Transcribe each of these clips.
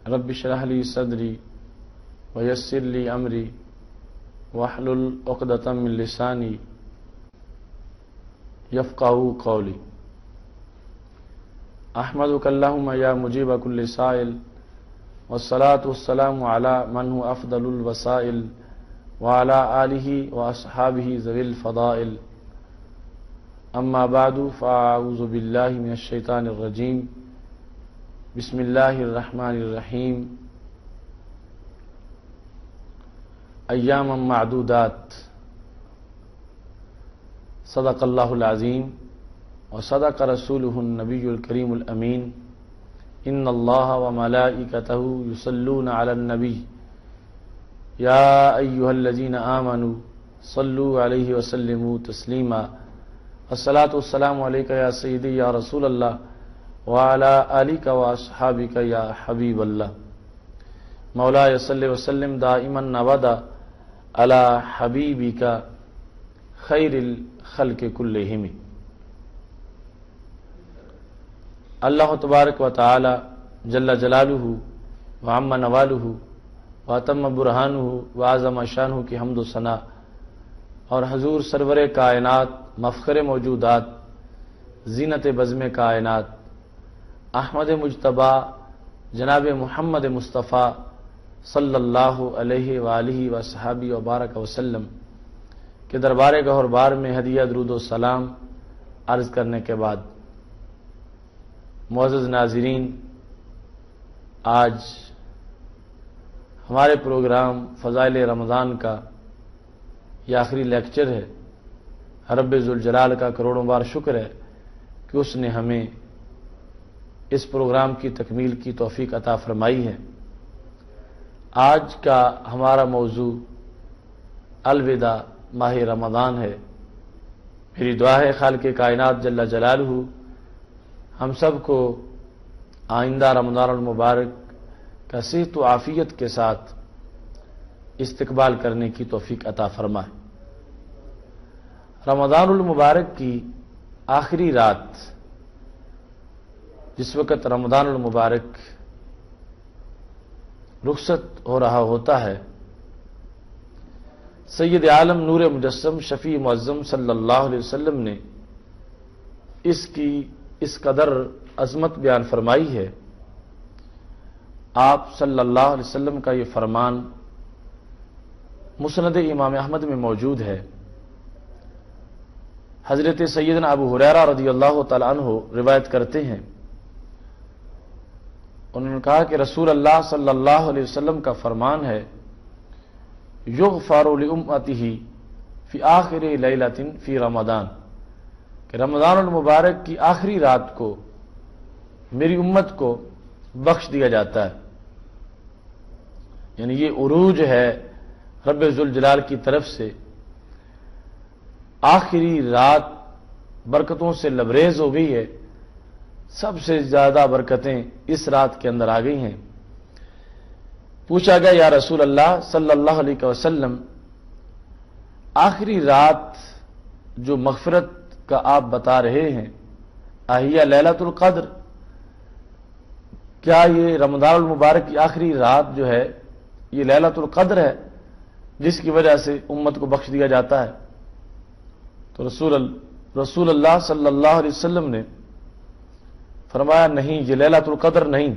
رب اشرح لی صدری ویسر لی امری واحلل عقدۃ من لسانی یفقہوا قولی۔ احمدک اللہم یا مجیب کل سائل والصلاة والسلام علی من هو افضل الوسائل وعلی آلہ واصحابہ ذوی الفضائل، اما بعد فاعوذ باللہ من الشیطان الرجیم، بسم اللہ الرحمن الرحیم۔ ایاما معدودات، صدق اللہ العظیم وصدق رسولہ النبی الکریم الامین۔ ان اللہ وملائکتہ یصلون علی النبی یا ایہا الذین آمنوا صلوا علیہ وسلموا تسلیما۔ الصلاۃ والسلام علیک یا سیدی یا رسول اللہ وعلی آلک واصحابک یا حبیب اللہ۔ مولاي صل وسلم دائما ابدا علی حبیبک خیر الخلق کلہم۔ اللہ تبارک و تعالی جل جلالہ وعم نوالہ واتم برہانہ وعظم شانہ کی حمد و ثنا، اور حضور سرور کائنات مفخر موجودات زینت بزم کائنات احمد مجتبیٰ جناب محمد مصطفیٰ صلی اللہ علیہ وآلہ وصحابہ وبارک وسلم کے دربار گہر بار میں ہدیہ درود و سلام عرض کرنے کے بعد، معزز ناظرین، آج ہمارے پروگرام فضائل رمضان کا یہ آخری لیکچر ہے۔ رب ذوالجلال کا کروڑوں بار شکر ہے کہ اس نے ہمیں اس پروگرام کی تکمیل کی توفیق عطا فرمائی ہے۔ آج کا ہمارا موضوع الوداع ماہ رمضان ہے۔ میری دعا ہے خالق کائنات جل جلالہ ہم سب کو آئندہ رمضان المبارک کا صحت و عافیت کے ساتھ استقبال کرنے کی توفیق عطا فرمائے۔ رمضان المبارک کی آخری رات، جس وقت رمضان المبارک رخصت ہو رہا ہوتا ہے، سید عالم نور مجسم شفیع معظم صلی اللہ علیہ وسلم نے اس کی اس قدر عظمت بیان فرمائی ہے۔ آپ صلی اللہ علیہ وسلم کا یہ فرمان مسند امام احمد میں موجود ہے۔ حضرت سیدنا ابو ہریرہ رضی اللہ تعالی عنہ روایت کرتے ہیں، انہوں نے کہا کہ رسول اللہ صلی اللہ علیہ وسلم کا فرمان ہے، یغفر لامتہ فی آخر لیلۃ فی رمضان، کہ رمضان المبارک کی آخری رات کو میری امت کو بخش دیا جاتا ہے۔ یعنی یہ عروج ہے رب ذوالجلال کی طرف سے، آخری رات برکتوں سے لبریز ہو گئی ہے، سب سے زیادہ برکتیں اس رات کے اندر آ گئی ہیں۔ پوچھا گیا یا رسول اللہ صلی اللہ علیہ وسلم، آخری رات جو مغفرت کا آپ بتا رہے ہیں، اہیہ لیلۃ القدر، کیا یہ رمضان المبارک کی آخری رات جو ہے یہ لیلۃ القدر ہے جس کی وجہ سے امت کو بخش دیا جاتا ہے؟ تو رسول اللہ صلی اللہ علیہ وسلم نے فرمایا نہیں، یہ لیلۃ القدر نہیں۔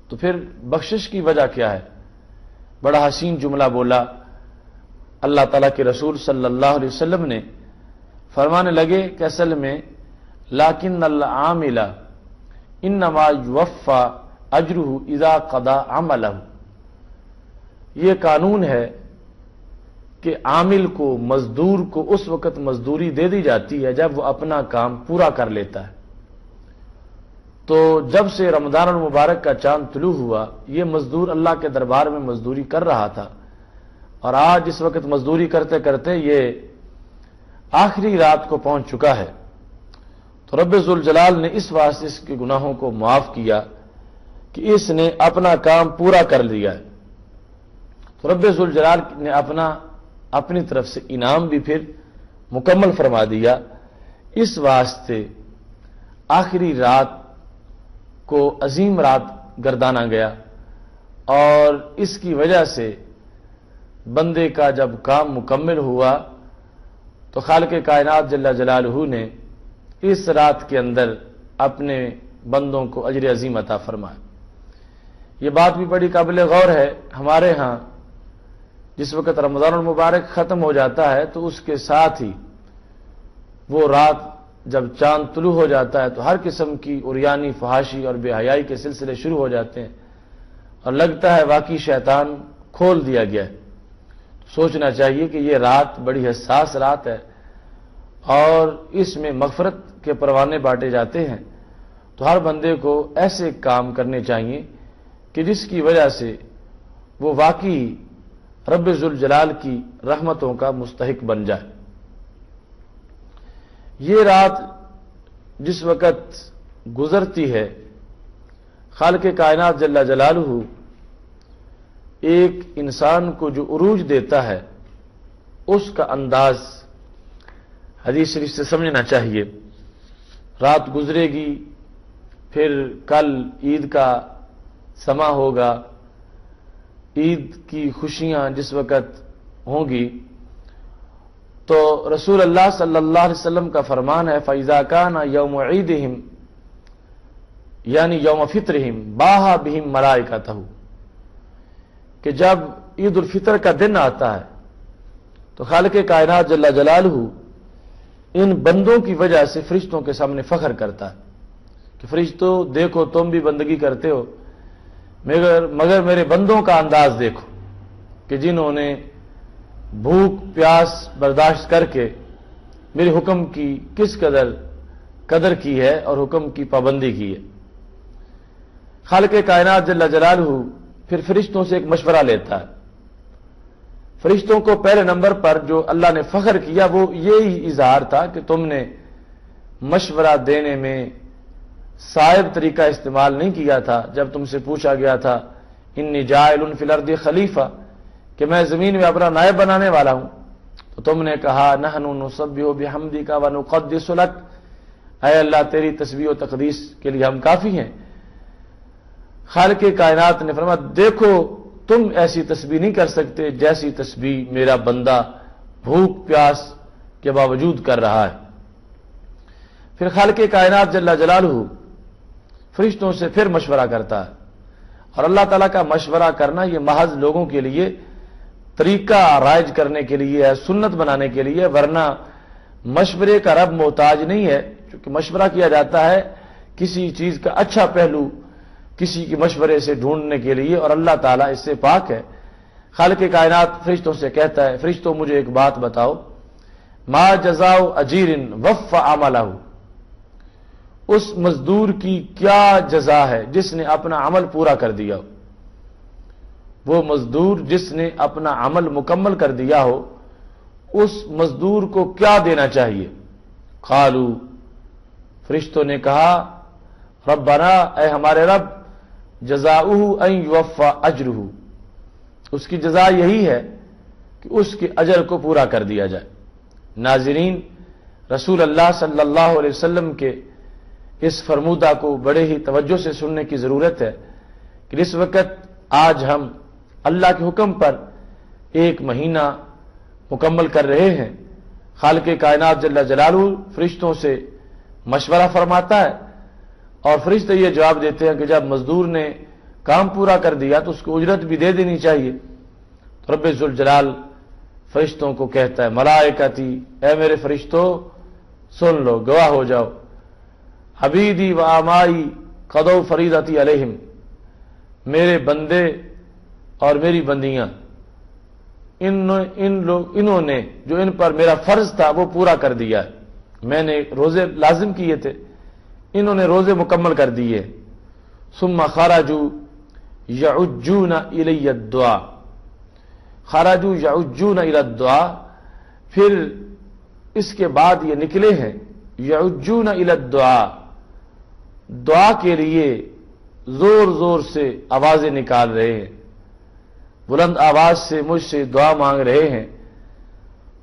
تو پھر بخشش کی وجہ کیا ہے؟ بڑا حسین جملہ بولا اللہ تعالیٰ کے رسول صلی اللہ علیہ وسلم نے، فرمانے لگے کہ اصل میں لیکن العامل انما یوفی اجرہ اذا قضی عملہ، یہ قانون ہے کہ عامل کو، مزدور کو اس وقت مزدوری دے دی جاتی ہے جب وہ اپنا کام پورا کر لیتا ہے۔ تو جب سے رمضان المبارک کا چاند طلوع ہوا، یہ مزدور اللہ کے دربار میں مزدوری کر رہا تھا، اور آج اس وقت مزدوری کرتے کرتے یہ آخری رات کو پہنچ چکا ہے۔ تو رب ذوالجلال نے اس واسطے اس کے گناہوں کو معاف کیا کہ اس نے اپنا کام پورا کر لیا ہے۔ تو رب ذوالجلال نے اپنی طرف سے انعام بھی پھر مکمل فرما دیا۔ اس واسطے آخری رات کو عظیم رات گردانا گیا، اور اس کی وجہ سے بندے کا جب کام مکمل ہوا تو خالق کائنات جل جلالہ نے اس رات کے اندر اپنے بندوں کو اجر عظیم عطا فرمایا۔ یہ بات بھی بڑی قابل غور ہے۔ ہمارے ہاں جس وقت رمضان المبارک ختم ہو جاتا ہے تو اس کے ساتھ ہی وہ رات جب چاند طلوع ہو جاتا ہے تو ہر قسم کی عریانی، فحاشی اور بے حیائی کے سلسلے شروع ہو جاتے ہیں، اور لگتا ہے واقعی شیطان کھول دیا گیا ہے۔ سوچنا چاہیے کہ یہ رات بڑی حساس رات ہے اور اس میں مغفرت کے پروانے بانٹے جاتے ہیں، تو ہر بندے کو ایسے کام کرنے چاہیے کہ جس کی وجہ سے وہ واقعی رب ذوالجلال کی رحمتوں کا مستحق بن جائے۔ یہ رات جس وقت گزرتی ہے، خالق کائنات جل جلالہ ایک انسان کو جو عروج دیتا ہے اس کا انداز حدیث شریف سے سمجھنا چاہیے۔ رات گزرے گی، پھر کل عید کا سما ہوگا، عید کی خوشیاں جس وقت ہوں گی تو رسول اللہ صلی اللہ علیہ وسلم کا فرمان ہے فَإِذَا كَانَ يَوْمُ عِيدِهِمْ یعنی یوم فطرہم باہا بہم ملائکتہ، کہ جب عید الفطر کا دن آتا ہے تو خالق کائنات جل جلالہ ان بندوں کی وجہ سے فرشتوں کے سامنے فخر کرتا ہے کہ فرشتوں دیکھو تم بھی بندگی کرتے ہو، مگر میرے بندوں کا انداز دیکھو کہ جنہوں نے بھوک پیاس برداشت کر کے میرے حکم کی کس قدر کی ہے اور حکم کی پابندی کی ہے۔ خالق کائنات جل جلالہ پھر فرشتوں سے ایک مشورہ لیتا ہے۔ فرشتوں کو پہلے نمبر پر جو اللہ نے فخر کیا وہ یہی اظہار تھا کہ تم نے مشورہ دینے میں صائب طریقہ استعمال نہیں کیا تھا۔ جب تم سے پوچھا گیا تھا انی جاعل فی الارض خلیفہ، کہ میں زمین میں اپنا نائب بنانے والا ہوں، تو تم نے کہا نحن نسبح بحمدک ونقدس لک، اے اللہ تیری تسبیح و تقدیس کے لیے ہم کافی ہیں۔ خالق کائنات نے فرمایا دیکھو تم ایسی تسبیح نہیں کر سکتے جیسی تسبیح میرا بندہ بھوک پیاس کے باوجود کر رہا ہے۔ پھر خالق کائنات جل جلالہ فرشتوں سے پھر مشورہ کرتا ہے، اور اللہ تعالیٰ کا مشورہ کرنا یہ محض لوگوں کے لیے طریقہ رائج کرنے کے لیے ہے، سنت بنانے کے لیے، ورنہ مشورے کا رب محتاج نہیں ہے، کیونکہ مشورہ کیا جاتا ہے کسی چیز کا اچھا پہلو کسی کے مشورے سے ڈھونڈنے کے لیے، اور اللہ تعالیٰ اس سے پاک ہے۔ خالق کائنات فرشتوں سے کہتا ہے فرشتوں مجھے ایک بات بتاؤ، ما جزاء اجیر وفى عملہ، اس مزدور کی کیا جزا ہے جس نے اپنا عمل پورا کر دیا ہو؟ وہ مزدور جس نے اپنا عمل مکمل کر دیا ہو اس مزدور کو کیا دینا چاہیے؟ قالو، فرشتوں نے کہا ربنا، اے ہمارے رب، جزاؤہ ان یوفى اجرہ، اس کی جزا یہی ہے کہ اس کے اجر کو پورا کر دیا جائے۔ ناظرین، رسول اللہ صلی اللہ علیہ وسلم کے اس فرمودہ کو بڑے ہی توجہ سے سننے کی ضرورت ہے کہ اس وقت آج ہم اللہ کے حکم پر ایک مہینہ مکمل کر رہے ہیں۔ خالق کائنات جل جلالہ فرشتوں سے مشورہ فرماتا ہے اور فرشتے یہ جواب دیتے ہیں کہ جب مزدور نے کام پورا کر دیا تو اس کو اجرت بھی دے دینی چاہیے۔ تو رب ذوالجلال فرشتوں کو کہتا ہے ملائکتی، اے میرے فرشتوں سن لو، گواہ ہو جاؤ، عبیدی و آمائی قضوا فریضتی علیہم، میرے بندے اور میری بندیاں انہوں نے جو ان پر میرا فرض تھا وہ پورا کر دیا ہے۔ میں نے روزے لازم کیے تھے، انہوں نے روزے مکمل کر دیے۔ ثم خرجوا یعجون الی الدعاء، خرجوا یعجون الی الدعاء، پھر اس کے بعد یہ نکلے ہیں یعجون الی الدعاء، دعا کے لیے زور زور سے آوازیں نکال رہے ہیں، بلند آواز سے مجھ سے دعا مانگ رہے ہیں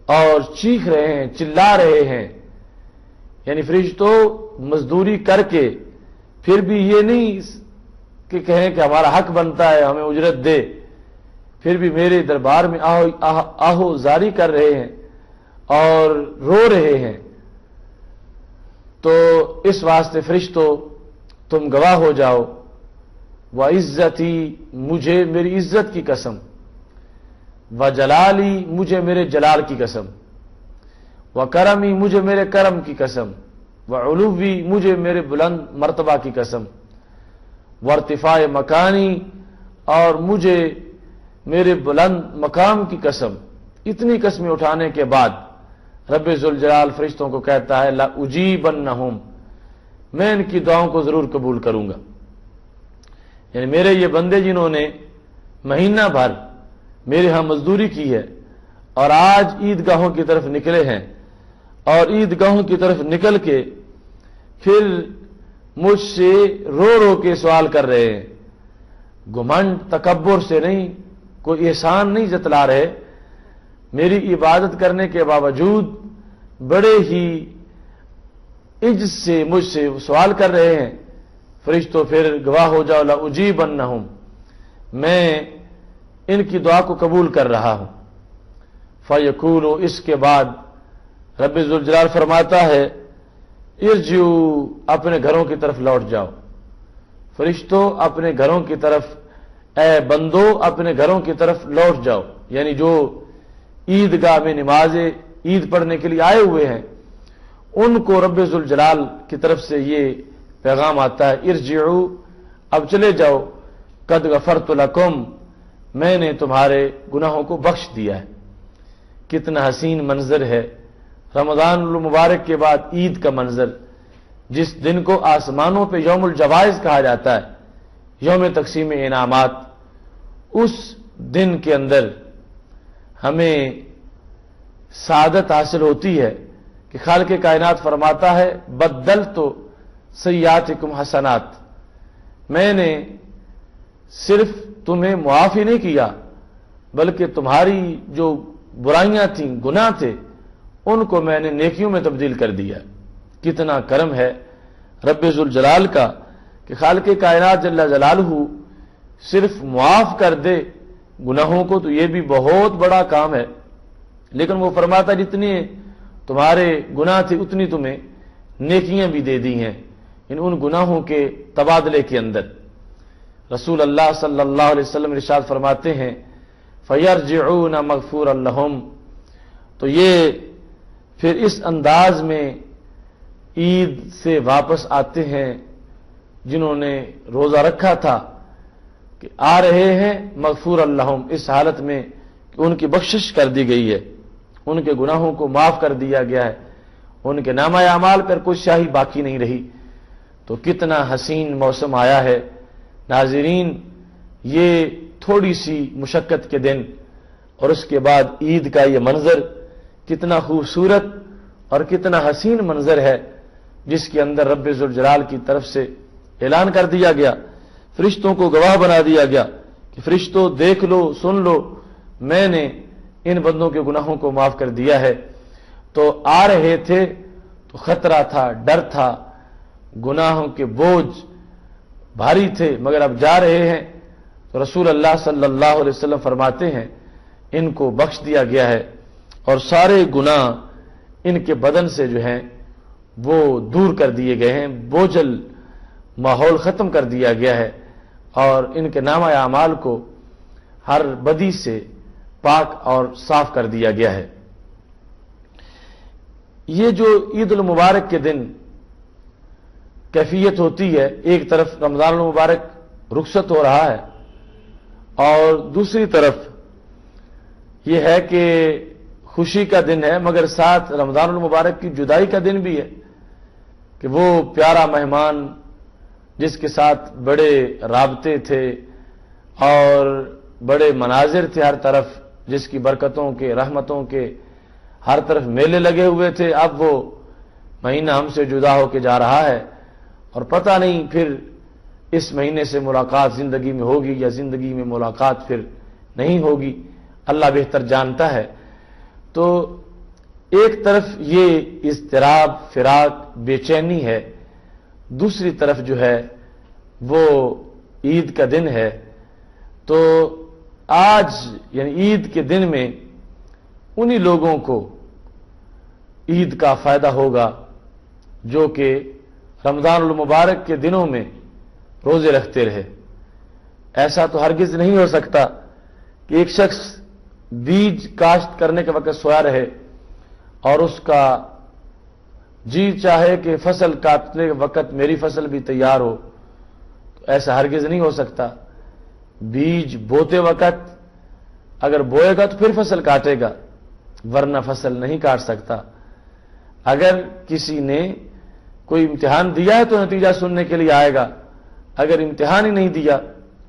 اور چیخ رہے ہیں، چلا رہے ہیں۔ یعنی فرشتوں مزدوری کر کے پھر بھی یہ نہیں کہ کہیں کہ ہمارا حق بنتا ہے، ہمیں اجرت دے، پھر بھی میرے دربار میں آہو زاری کر رہے ہیں اور رو رہے ہیں، تو اس واسطے فرشتوں تم گواہ ہو جاؤ، وعزتی مجھے میری عزت کی قسم، وجلالی مجھے میرے جلال کی قسم، وکرمی مجھے میرے کرم کی قسم، وعلوی مجھے میرے بلند مرتبہ کی قسم، وارتفاع مکانی اور مجھے میرے بلند مقام کی قسم۔ اتنی قسمیں اٹھانے کے بعد رب ذوالجلال فرشتوں کو کہتا ہے لأجیبنہم، میں ان کی دعاؤں کو ضرور قبول کروں گا۔ یعنی میرے یہ بندے جنہوں نے مہینہ بھر میرے ہاں مزدوری کی ہے اور آج عیدگاہوں کی طرف نکلے ہیں اور عیدگاہوں کی طرف نکل کے پھر مجھ سے رو رو کے سوال کر رہے ہیں، گھمنڈ تکبر سے نہیں، کوئی احسان نہیں جتلا رہے، میری عبادت کرنے کے باوجود بڑے ہی عجز سے مجھ سے سوال کر رہے ہیں۔ فرشتوں پھر گواہ ہو جاؤ لأجیبنہم، میں ان کی دعا کو قبول کر رہا ہوں۔ فیقول، اس کے بعد رب ذوالجلال فرماتا ہے ارجعوا، اپنے گھروں کی طرف لوٹ جاؤ۔ فرشتوں اپنے گھروں کی طرف، اے بندو اپنے گھروں کی طرف لوٹ جاؤ، یعنی جو عیدگاہ میں نماز عید پڑھنے کے لیے آئے ہوئے ہیں ان کو رب ذوالجلال کی طرف سے یہ پیغام آتا ہے ارجعوا، اب چلے جاؤ، قد غفرت لکم، میں نے تمہارے گناہوں کو بخش دیا ہے۔ کتنا حسین منظر ہے رمضان المبارک کے بعد عید کا منظر، جس دن کو آسمانوں پہ یوم الجوائز کہا جاتا ہے، یوم تقسیم انعامات۔ اس دن کے اندر ہمیں سعادت حاصل ہوتی ہے کہ خالق کائنات فرماتا ہے بدلت سیئاتکم حسنات، میں نے صرف تمہیں معاف ہی نہیں کیا بلکہ تمہاری جو برائیاں تھیں، گناہ تھے، ان کو میں نے نیکیوں میں تبدیل کر دیا۔ کتنا کرم ہے رب ذوالجلال کا کہ خالق کائنات جل جلالہ صرف معاف کر دے گناہوں کو، تو یہ بھی بہت بڑا کام ہے، لیکن وہ فرماتا جتنے تمہارے گناہ تھے اتنی تمہیں نیکیاں بھی دے دی ہیں ان گناہوں کے تبادلے کے اندر۔ رسول اللہ صلی اللہ علیہ وسلم ارشاد فرماتے ہیں فَيَرْجِعُونَ مَغْفُورًا لَهُمْ، تو یہ پھر اس انداز میں عید سے واپس آتے ہیں جنہوں نے روزہ رکھا تھا کہ آ رہے ہیں مغفور اللہم، اس حالت میں کہ ان کی بخشش کر دی گئی ہے، ان کے گناہوں کو معاف کر دیا گیا ہے، ان کے نامہ اعمال پر کوئی سیاہی باقی نہیں رہی۔ تو کتنا حسین موسم آیا ہے ناظرین، یہ تھوڑی سی مشقت کے دن اور اس کے بعد عید کا یہ منظر کتنا خوبصورت اور کتنا حسین منظر ہے، جس کے اندر رب ذوالجلال کی طرف سے اعلان کر دیا گیا، فرشتوں کو گواہ بنا دیا گیا کہ فرشتوں دیکھ لو، سن لو، میں نے ان بندوں کے گناہوں کو معاف کر دیا ہے۔ تو آ رہے تھے تو خطرہ تھا، ڈر تھا، گناہوں کے بوجھ بھاری تھے، مگر اب جا رہے ہیں تو رسول اللہ صلی اللہ علیہ وسلم فرماتے ہیں ان کو بخش دیا گیا ہے اور سارے گناہ ان کے بدن سے جو ہیں وہ دور کر دیے گئے ہیں، بوجھل ماحول ختم کر دیا گیا ہے اور ان کے نامہ اعمال کو ہر بدی سے پاک اور صاف کر دیا گیا ہے۔ یہ جو عید المبارک کے دن کیفیت ہوتی ہے، ایک طرف رمضان المبارک رخصت ہو رہا ہے اور دوسری طرف یہ ہے کہ خوشی کا دن ہے، مگر ساتھ رمضان المبارک کی جدائی کا دن بھی ہے کہ وہ پیارا مہمان جس کے ساتھ بڑے رابطے تھے اور بڑے مناظر تھے ہر طرف، جس کی برکتوں کے، رحمتوں کے ہر طرف میلے لگے ہوئے تھے، اب وہ مہینہ ہم سے جدا ہو کے جا رہا ہے اور پتہ نہیں پھر اس مہینے سے ملاقات زندگی میں ہوگی یا زندگی میں ملاقات پھر نہیں ہوگی، اللہ بہتر جانتا ہے۔ تو ایک طرف یہ اضطراب، فراق، بے چینی ہے، دوسری طرف جو ہے وہ عید کا دن ہے، تو آج یعنی عید کے دن میں انہی لوگوں کو عید کا فائدہ ہوگا جو کہ رمضان المبارک کے دنوں میں روزے رکھتے رہے۔ ایسا تو ہرگز نہیں ہو سکتا کہ ایک شخص بیج کاشت کرنے کے وقت سویا رہے اور اس کا جی چاہے کہ فصل کاٹنے کے وقت میری فصل بھی تیار ہو، تو ایسا ہرگز نہیں ہو سکتا۔ بیج بوتے وقت اگر بوئے گا تو پھر فصل کاٹے گا، ورنہ فصل نہیں کاٹ سکتا۔ اگر کسی نے کوئی امتحان دیا ہے تو نتیجہ سننے کے لیے آئے گا، اگر امتحان ہی نہیں دیا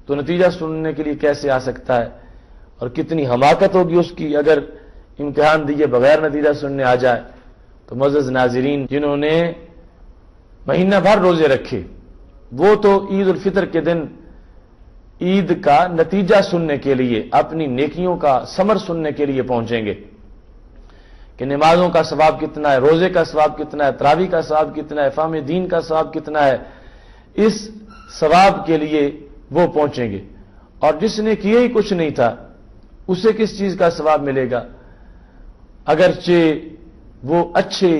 تو نتیجہ سننے کے لیے کیسے آ سکتا ہے؟ اور کتنی حماقت ہوگی اس کی اگر امتحان دیے بغیر نتیجہ سننے آ جائے۔ تو معزز ناظرین، جنہوں نے مہینہ بھر روزے رکھے وہ تو عید الفطر کے دن عید کا نتیجہ سننے کے لیے، اپنی نیکیوں کا ثمر سننے کے لیے پہنچیں گے کہ نمازوں کا ثواب کتنا ہے، روزے کا ثواب کتنا ہے، تراویح کا ثواب کتنا ہے، فہم دین کا ثواب کتنا ہے۔ اس ثواب کے لیے وہ پہنچیں گے، اور جس نے کیے ہی کچھ نہیں تھا اسے کس چیز کا ثواب ملے گا؟ اگرچہ وہ اچھے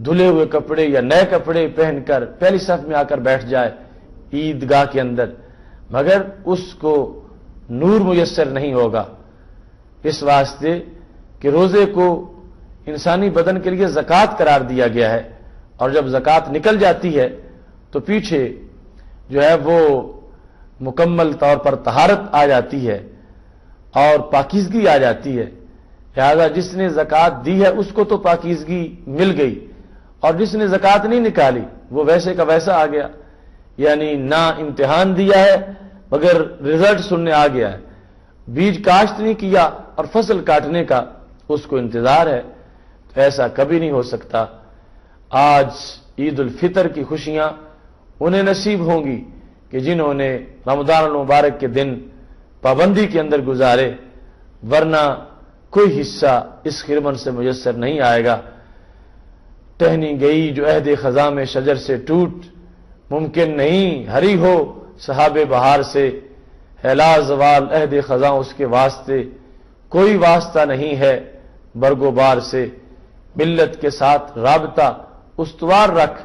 دھلے ہوئے کپڑے یا نئے کپڑے پہن کر پہلی صف میں آ کر بیٹھ جائے عیدگاہ کے اندر، مگر اس کو نور میسر نہیں ہوگا، اس واسطے کہ روزے کو انسانی بدن کے لیے زکوٰۃ قرار دیا گیا ہے، اور جب زکوٰۃ نکل جاتی ہے تو پیچھے جو ہے وہ مکمل طور پر طہارت آ جاتی ہے اور پاکیزگی آ جاتی ہے۔ لہذا جس نے زکوٰۃ دی ہے اس کو تو پاکیزگی مل گئی، اور جس نے زکوٰۃ نہیں نکالی وہ ویسے کا ویسا آ گیا، یعنی نہ امتحان دیا ہے مگر رزلٹ سننے آ گیا ہے، بیج کاشت نہیں کیا اور فصل کاٹنے کا اس کو انتظار ہے۔ تو ایسا کبھی نہیں ہو سکتا۔ آج عید الفطر کی خوشیاں انہیں نصیب ہوں گی کہ جنہوں نے رمضان المبارک کے دن پابندی کے اندر گزارے، ورنہ کوئی حصہ اس خرمن سے میسر نہیں آئے گا۔ ٹہنی گئی جو عہد خزاں میں شجر سے ٹوٹ، ممکن نہیں ہری ہو صحاب بہار سے، ہے لا زوال عہد خزاں اس کے واسطے، کوئی واسطہ نہیں ہے برگ و بار سے، ملت کے ساتھ رابطہ استوار رکھ،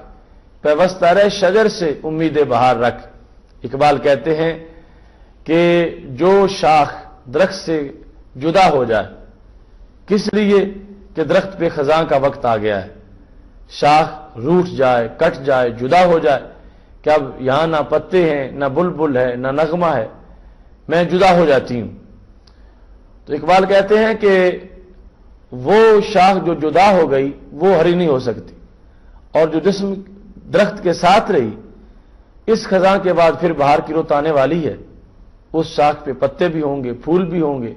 پیوستہ رہ شجر سے امید بہار رکھ۔ اقبال کہتے ہیں کہ جو شاخ درخت سے جدا ہو جائے، کس لیے کہ درخت پہ خزاں کا وقت آ گیا ہے، شاخ روٹ جائے، کٹ جائے، جدا ہو جائے کہ اب یہاں نہ پتے ہیں، نہ بلبل ہے، نہ نغمہ ہے، میں جدا ہو جاتی ہوں۔ تو اقبال کہتے ہیں کہ وہ شاخ جو جدا ہو گئی وہ ہری نہیں ہو سکتی، اور جو جسم درخت کے ساتھ رہی اس خزاں کے بعد پھر بہار کی رت آنے والی ہے، اس شاخ پہ پتے بھی ہوں گے، پھول بھی ہوں گے،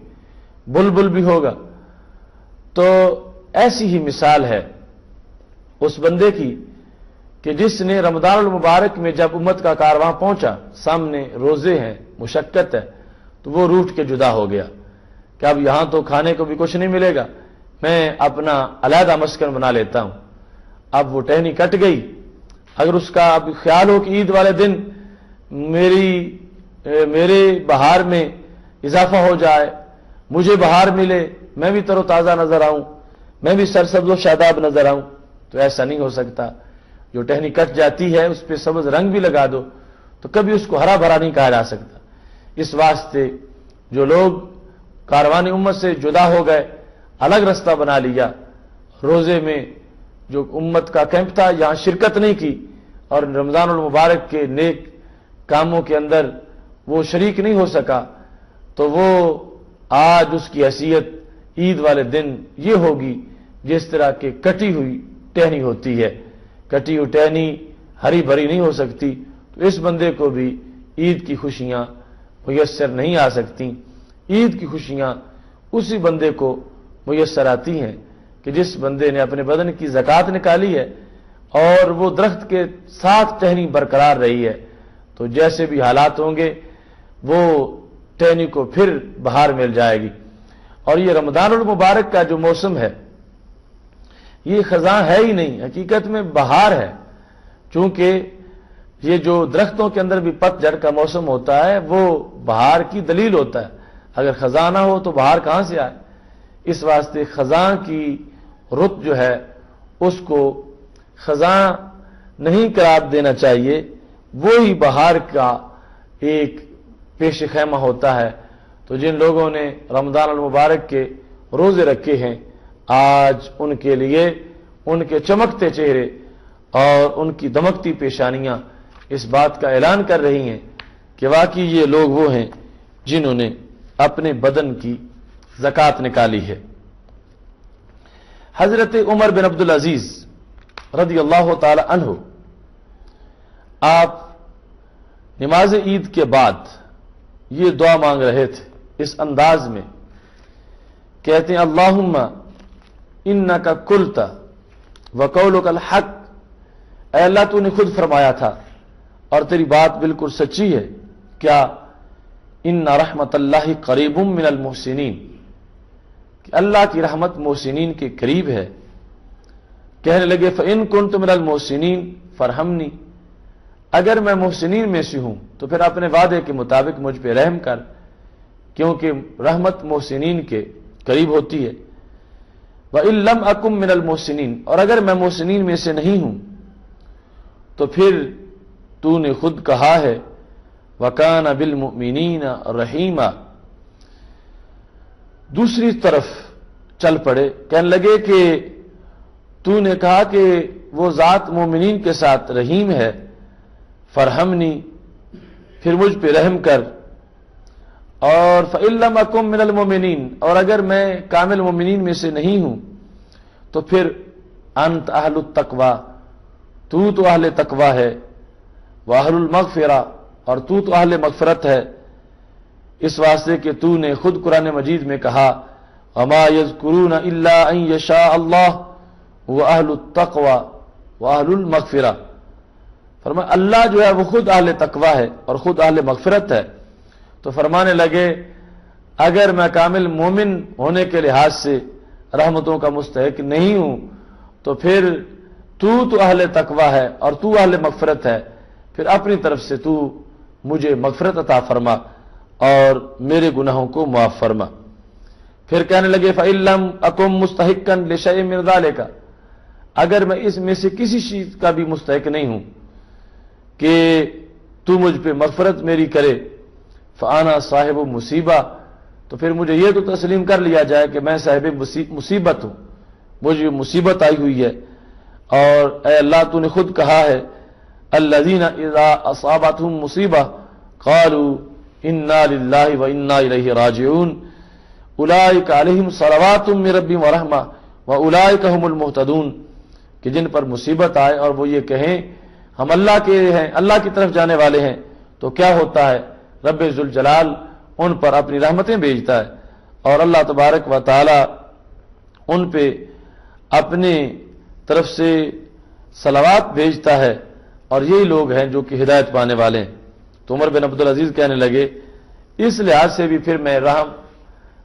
بلبل بھی ہوگا۔ تو ایسی ہی مثال ہے اس بندے کی کہ جس نے رمضان المبارک میں جب امت کا کارواں پہنچا، سامنے روزے ہیں، مشقت ہے، تو وہ روٹ کے جدا ہو گیا کہ اب یہاں تو کھانے کو بھی کچھ نہیں ملے گا، میں اپنا علیحدہ مسکن بنا لیتا ہوں۔ اب وہ ٹہنی کٹ گئی، اگر اس کا اب خیال ہو کہ عید والے دن میرے بہار میں اضافہ ہو جائے، مجھے بہار ملے، میں بھی تر و تازہ نظر آؤں، میں بھی سرسبز و شاداب نظر آؤں، تو ایسا نہیں ہو سکتا۔ جو ٹہنی کٹ جاتی ہے اس پہ سبز رنگ بھی لگا دو تو کبھی اس کو ہرا بھرا نہیں کہا جا سکتا۔ اس واسطے جو لوگ کاروان امت سے جدا ہو گئے، الگ رستہ بنا لیا، روزے میں جو امت کا کیمپ تھا یہاں شرکت نہیں کی، اور رمضان المبارک کے نیک کاموں کے اندر وہ شریک نہیں ہو سکا، تو وہ آج اس کی حیثیت عید والے دن یہ ہوگی جس طرح کہ کٹی ہوئی ٹہنی ہوتی ہے۔ کٹی ہوئی ٹہنی ہری بھری نہیں ہو سکتی، تو اس بندے کو بھی عید کی خوشیاں میسر نہیں آ سکتی۔ عید کی خوشیاں اسی بندے کو میسر آتی ہیں کہ جس بندے نے اپنے بدن کی زکوٰۃ نکالی ہے اور وہ درخت کے ساتھ ٹہنی برقرار رہی ہے، تو جیسے بھی حالات ہوں گے وہ ٹہنی کو پھر بہار مل جائے گی۔ اور یہ رمضان المبارک کا جو موسم ہے یہ خزاں ہے ہی نہیں، حقیقت میں بہار ہے، چونکہ یہ جو درختوں کے اندر بھی پت جھڑ کا موسم ہوتا ہے وہ بہار کی دلیل ہوتا ہے. اگر خزاں نہ ہو تو بہار کہاں سے آئے؟ اس واسطے خزاں کی رت جو ہے اس کو خزاں نہیں قرار دینا چاہیے، وہی بہار کا ایک پیش خیمہ ہوتا ہے. تو جن لوگوں نے رمضان المبارک کے روزے رکھے ہیں، آج ان کے لیے ان کے چمکتے چہرے اور ان کی دمکتی پیشانیاں اس بات کا اعلان کر رہی ہیں کہ واقعی یہ لوگ وہ ہیں جنہوں نے اپنے بدن کی زکوٰۃ نکالی ہے. حضرت عمر بن عبدالعزیز رضی اللہ تعالی عنہ آپ نماز عید کے بعد یہ دعا مانگ رہے تھے اس انداز میں، کہتے ہیں اللہم انک قلت وقولک الحق، اے اللہ تو نے خود فرمایا تھا اور تیری بات بالکل سچی ہے، کیا ان رحمت اللہ قریب من المحسنین، کہ اللہ کی رحمت محسنین کے قریب ہے. کہنے لگے فإن كنت من المحسنین فرحمنی، اگر میں محسنین میں سے ہوں تو پھر اپنے وعدے کے مطابق مجھ پہ رحم کر، کیونکہ رحمت محسنین کے قریب ہوتی ہے. وإن لم أكن من المحسنین، اور اگر میں محسنین میں سے نہیں ہوں تو پھر تو نے خود کہا ہے وَكَانَ بِالْمُؤْمِنِينَ رَحِيمًا. دوسری طرف چل پڑے، کہنے لگے کہ تو نے کہا کہ وہ ذات مومنین کے ساتھ رحیم ہے، فرحمنی، پھر مجھ پہ رحم کر. اور فإن لم أكن من المؤمنین، اور اگر میں کامل مومنین میں سے نہیں ہوں تو پھر انت اہل التقوی، تو اہل تقوی ہے، واہل المغفرہ، اور تو اہل مغفرت ہے. اس واسطے کہ تو نے خود قرآن مجید میں کہا وما یذکرون الا ان یشاء اللہ واہل التقوی واہل المغفرہ، فرمایا اللہ جو ہے وہ خود اہل تقوی ہے اور خود اہل مغفرت ہے. تو فرمانے لگے اگر میں کامل مومن ہونے کے لحاظ سے رحمتوں کا مستحق نہیں ہوں تو پھر تو اہل تقوی ہے اور تو اہل مغفرت ہے، پھر اپنی طرف سے تو مجھے مغفرت عطا فرما اور میرے گناہوں کو معاف فرما. پھر کہنے لگے فإن لم أكن مستحقا لشيء من ذلك، اگر میں اس میں سے کسی چیز کا بھی مستحق نہیں ہوں کہ تو مجھ پہ مغفرت میری کرے، فأنا صاحب مصیبہ، تو پھر مجھے یہ تو تسلیم کر لیا جائے کہ میں صاحب مصیبت ہوں، مجھے مصیبت آئی ہوئی ہے. اور اے اللہ تو نے خود کہا ہے الذین اذا اصابتهم مصیبہ قالوا انا للہ وانا الیہ راجعون اولئک علیہم صلوات من ربہم ورحمہ واولئک هم المہتدون، کہ جن پر مصیبت آئے اور وہ یہ کہیں ہم اللہ کے ہیں، اللہ کی طرف جانے والے ہیں، تو کیا ہوتا ہے رب ذوالجلال ان پر اپنی رحمتیں بھیجتا ہے اور اللہ تبارک و تعالی ان پہ اپنے طرف سے صلوات بھیجتا ہے، اور یہی لوگ ہیں جو کہ ہدایت پانے والے ہیں. تو عمر بن عبدالعزیز کہنے لگے اس لحاظ سے بھی پھر میں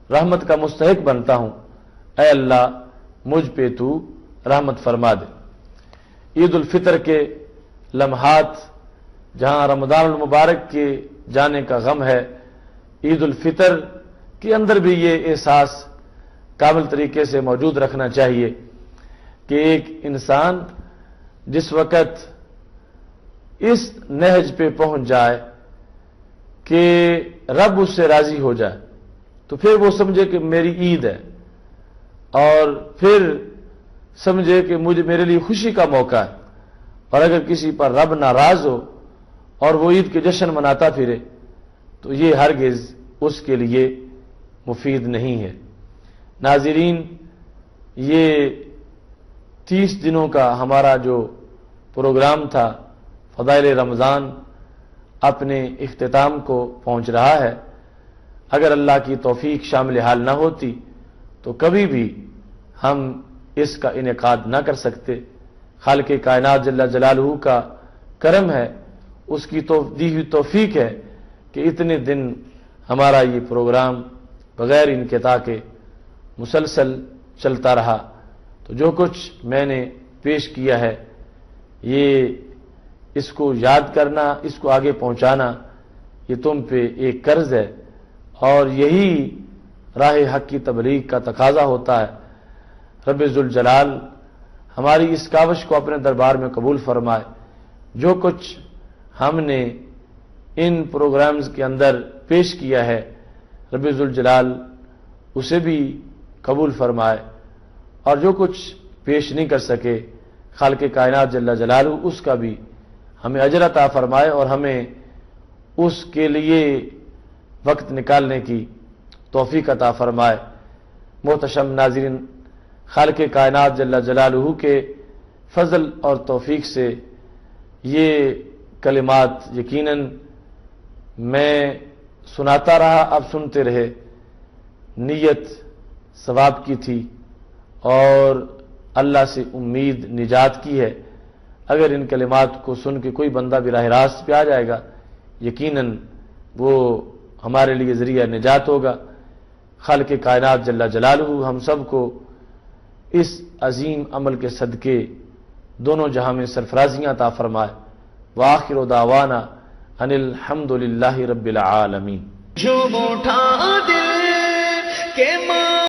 رحمت کا مستحق بنتا ہوں، اے اللہ مجھ پہ تو رحمت فرما دے. عید الفطر کے لمحات جہاں رمضان المبارک کے جانے کا غم ہے، عید الفطر کے اندر بھی یہ احساس کامل طریقے سے موجود رکھنا چاہیے کہ ایک انسان جس وقت اس نہج پہ پہنچ جائے کہ رب اس سے راضی ہو جائے تو پھر وہ سمجھے کہ میری عید ہے، اور پھر سمجھے کہ میرے لیے خوشی کا موقع ہے. اور اگر کسی پر رب ناراض ہو اور وہ عید کے جشن مناتا پھرے تو یہ ہرگز اس کے لیے مفید نہیں ہے. ناظرین، یہ 30 دنوں کا ہمارا جو پروگرام تھا فضائل رمضان اپنے اختتام کو پہنچ رہا ہے. اگر اللہ کی توفیق شامل حال نہ ہوتی تو کبھی بھی ہم اس کا انعقاد نہ کر سکتے. خالق کائنات جل جلالہ کا کرم ہے، اس کی دی ہوئی توفیق ہے کہ اتنے دن ہمارا یہ پروگرام بغیر انقطاع کے مسلسل چلتا رہا. تو جو کچھ میں نے پیش کیا ہے یہ اس کو یاد کرنا، اس کو آگے پہنچانا، یہ تم پہ ایک قرض ہے، اور یہی راہ حق کی تبلیغ کا تقاضا ہوتا ہے۔ رب ذوالجلال ہماری اس کاوش کو اپنے دربار میں قبول فرمائے۔ جو کچھ ہم نے ان پروگرامز کے اندر پیش کیا ہے، رب ذوالجلال اسے بھی قبول فرمائے، اور جو کچھ پیش نہیں کر سکے خالق کائنات جل جلالہ اس کا بھی ہمیں اجر عطا فرمائے، اور ہمیں اس کے لیے وقت نکالنے کی توفیق عطا فرمائے۔ محتشم ناظرین، خالق کائنات جل جلالہ کے فضل اور توفیق سے یہ کلمات یقیناً میں سناتا رہا، آپ سنتے رہے، نیت ثواب کی تھی اور اللہ سے امید نجات کی ہے۔ اگر ان کلمات کو سن کے کوئی بندہ بھی راہ راست پہ آ جائے گا، یقیناً وہ ہمارے لیے ذریعہ نجات ہوگا۔ خالق کائنات جل جلالہ ہم سب کو اس عظیم عمل کے صدقے دونوں جہاں میں سرفرازیاں عطا فرمائے۔ وآخر دعوانا ان الحمد للہ رب العالمین۔ جو اٹھا دل کے